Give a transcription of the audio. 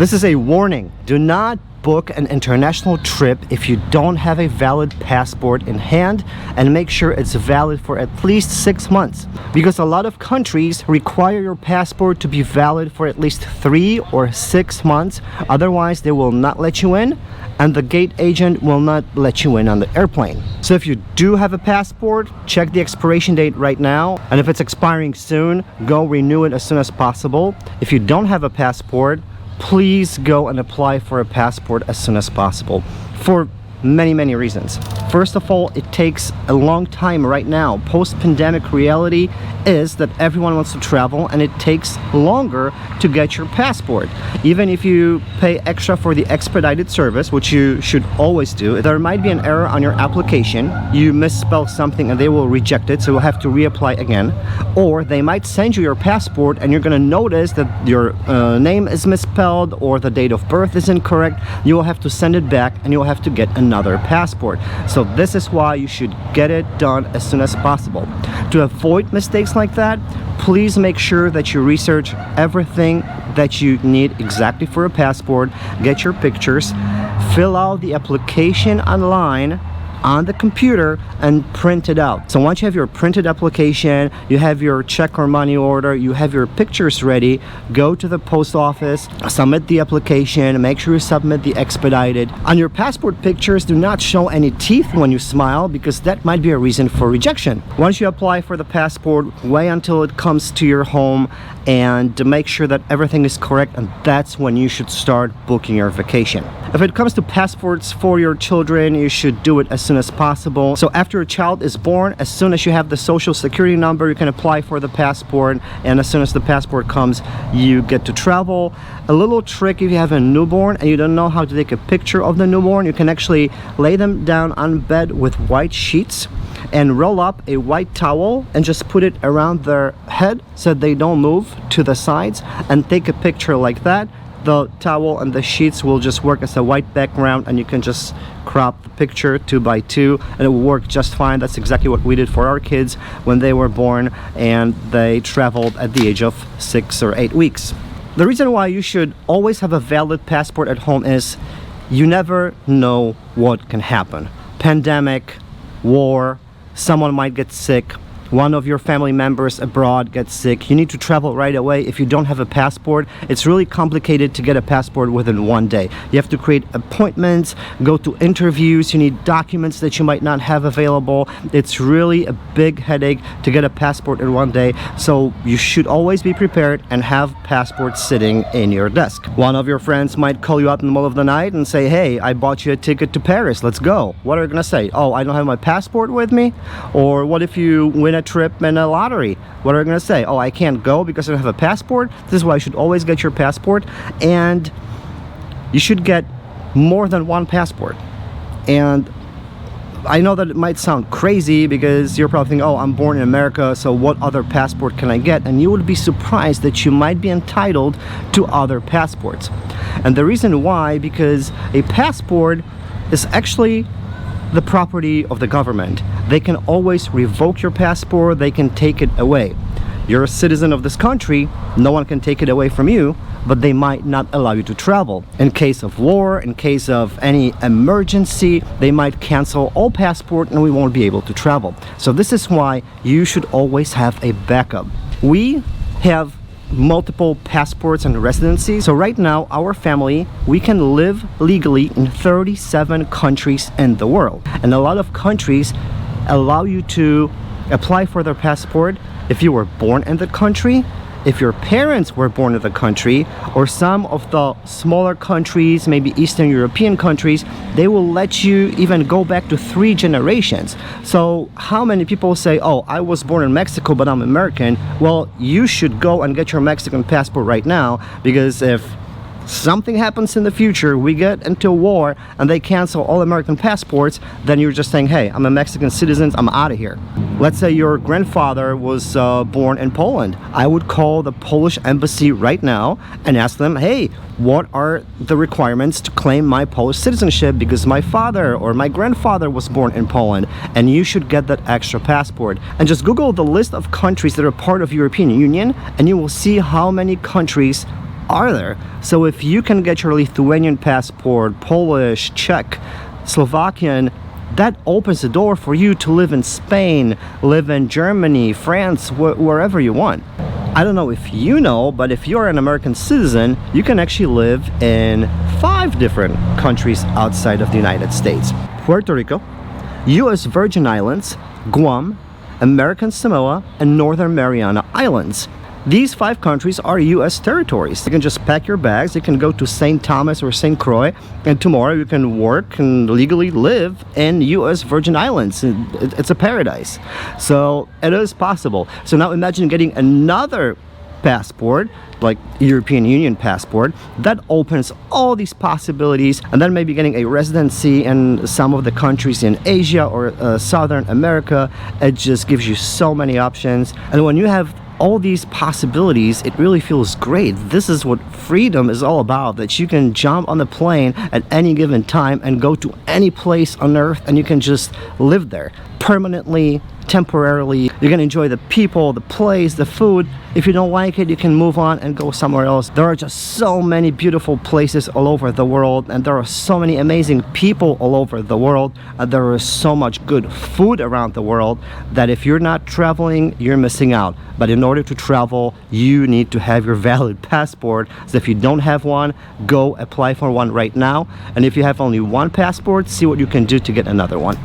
This is a warning. Do not book an international trip if you don't have a valid passport in hand, and make sure it's valid for at least 6 months, because a lot of countries require your passport to be valid for at least 3 or 6 months. Otherwise they will not let you in, and the gate agent will not let you in on the airplane. So if you do have a passport, check the expiration date right now, and if it's expiring soon, go renew it as soon as possible. If you don't have a passport, please go and apply for a passport as soon as possible, for many reasons. First of all, it takes a long time right now. Post-pandemic reality is that everyone wants to travel, and it takes longer to get your passport. Even if you pay extra for the expedited service, which you should always do, there might be an error on your application. You misspell something and they will reject it, so you'll have to reapply again. Or they might send you your passport and you're going to notice that your name is misspelled or the date of birth is incorrect. You will have to send it back and you'll have to get another passport. So this is why you should get it done as soon as possible. To avoid mistakes like that, please make sure that you research everything that you need exactly for a passport. Get your pictures, fill out the application online on the computer, and print it out. So once you have your printed application, you have your check or money order, you have your pictures ready, go to the post office, submit the application, make sure you submit the expedited. On your passport pictures, do not show any teeth when you smile, because that might be a reason for rejection. Once you apply for the passport, wait until it comes to your home and to make sure that everything is correct, and that's when you should start booking your vacation. If it comes to passports for your children, you should do it as soon as possible. So after a child is born, as soon as you have the social security number, you can apply for the passport, and as soon as the passport comes, you get to travel. A little trick: if you have a newborn and you don't know how to take a picture of the newborn, you can actually lay them down on bed with white sheets and roll up a white towel and just put it around their head so they don't move to the sides, and take a picture like that. The towel and the sheets will just work as a white background, and you can just crop the picture 2 by 2 and it will work just fine. That's exactly what we did for our kids when they were born, and they traveled at the age of 6 or 8 weeks. The reason why you should always have a valid passport at home is you never know what can happen. Pandemic, war, someone might get sick, one of your family members abroad gets sick, you need to travel right away. If you don't have a passport, it's really complicated to get a passport within 1 day. You have to create appointments, go to interviews, you need documents that you might not have available. It's really a big headache to get a passport in 1 day, so you should always be prepared and have passports sitting in your desk. One of your friends might call you up in the middle of the night and say, "Hey, I bought you a ticket to Paris, let's go." What are you gonna say? "Oh, I don't have my passport with me?" Or what if you win a trip and a lottery? What are you gonna say? "Oh, I can't go because I don't have a passport." This is why you should always get your passport, and you should get more than one passport. And I know that it might sound crazy, because you're probably thinking, "Oh, I'm born in America, so what other passport can I get?" And you would be surprised that you might be entitled to other passports. And the reason why, because a passport is actually the property of the government. They can always revoke your passport, they can take it away. You're a citizen of this country, no one can take it away from you, but they might not allow you to travel. In case of war, in case of any emergency, they might cancel all passport and we won't be able to travel. So this is why you should always have a backup. We have multiple passports and residencies. So right now, our family, we can live legally in 37 countries in the world. And a lot of countries allow you to apply for their passport if you were born in the country, if your parents were born in the country, or some of the smaller countries, maybe Eastern European countries, they will let you even go back to 3 generations. So how many people say, "Oh, I was born in Mexico, but I'm American"? Well, you should go and get your Mexican passport right now, because if something happens in the future, we get into a war and they cancel all American passports, then you're just saying, "Hey, I'm a Mexican citizen, I'm out of here." Let's say your grandfather was born in Poland. I would call the Polish embassy right now and ask them, "Hey, what are the requirements to claim my Polish citizenship, because my father or my grandfather was born in Poland, and you should get that extra passport." And just Google the list of countries that are part of European Union, and you will see how many countries are there. So if you can get your Lithuanian passport, Polish, Czech, Slovakian, that opens the door for you to live in Spain, live in Germany, France, wherever you want. I don't know if you know, but if you're an American citizen, you can actually live in 5 different countries outside of the United States. Puerto Rico, US Virgin Islands, Guam, American Samoa, and Northern Mariana Islands. These 5 countries are US territories. You can just pack your bags, you can go to St. Thomas or St. Croix, and tomorrow you can work and legally live in US Virgin Islands. It's a paradise. So it is possible. So now imagine getting another passport, like European Union passport, that opens all these possibilities, and then maybe getting a residency in some of the countries in Asia or Southern America. It just gives you so many options. And when you have all these possibilities, it really feels great. This is what freedom is all about, that you can jump on the plane at any given time and go to any place on earth, and you can just live there permanently, temporarily. You can enjoy the people, the place, the food. If you don't like it, you can move on and go somewhere else. There are just so many beautiful places all over the world, and there are so many amazing people all over the world, and there is so much good food around the world that if you're not traveling, you're missing out. But in order to travel, you need to have your valid passport. So if you don't have one, go apply for one right now. And if you have only one passport, see what you can do to get another one.